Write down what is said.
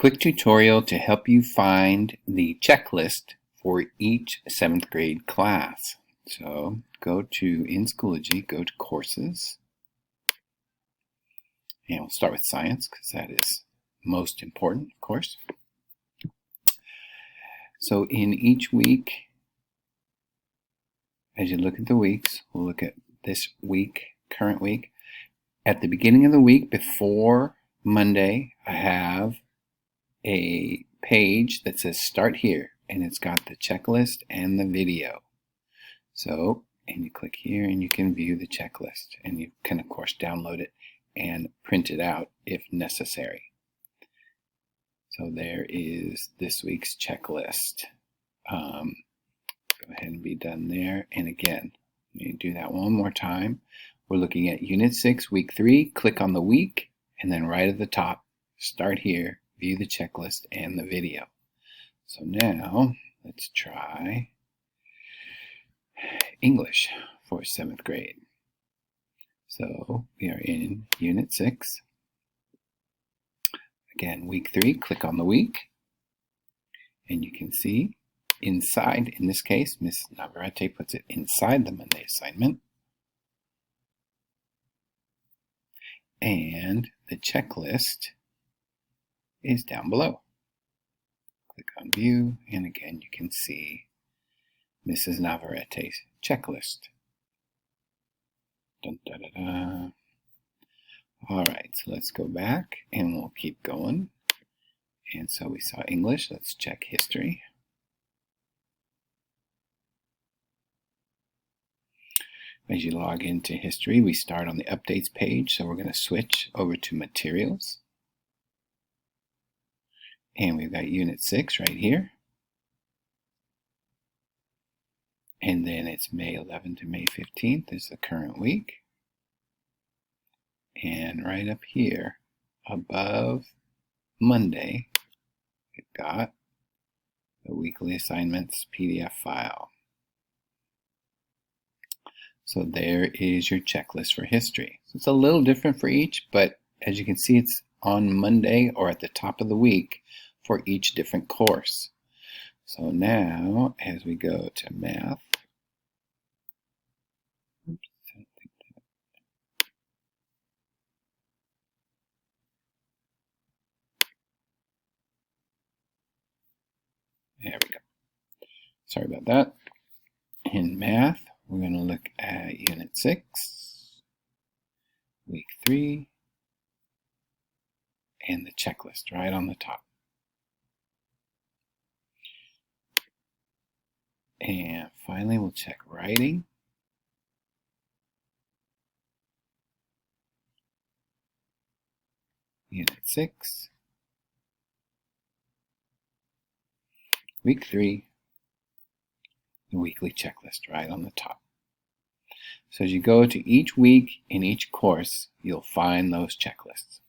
quick tutorial to help you find the checklist for each 7th grade class. So go to in Schoology, go to courses, and we'll start with science because that is most important, of course. So in each week, as you look at the weeks, we'll look at this week, current week. At the beginning of the week, before Monday, I have a page that says start here, and it's got the checklist and the video. So, and you click here and you can view the checklist, and you can of course download it and print it out if necessary. So there is this week's checklist. Go ahead and be done there. And again, let me do that one more time. We're looking at Unit 6, Week 3. Click on the week, and then right at the top, start here, view the checklist and the video. So now, let's try English for 7th grade. So we are in Unit 6. Again, Week 3, click on the week, and you can see inside, in this case, Ms. Navarrete puts it inside the Monday assignment. And the checklist is down below. Click on view, and again you can see Mrs. Navarrete's checklist. Dun, da, da, da. All right, so let's go back and we'll keep going. And so we saw English. Let's check history. As you log into history, we start on the updates page, so we're going to switch over to materials. And we've got Unit 6 right here. And then it's May 11th to May 15th is the current week. And right up here, above Monday, we've got the weekly assignments PDF file. So there is your checklist for history. So it's a little different for each, but as you can see, it's on Monday or at the top of the week for each different course. So now, as we go to math, there we go. Sorry about that. In math, we're going to look at Unit 6, Week 3, and the checklist right on the top. And finally, we'll check writing. Unit 6, Week 3, the weekly checklist right on the top. So as you go to each week in each course, you'll find those checklists.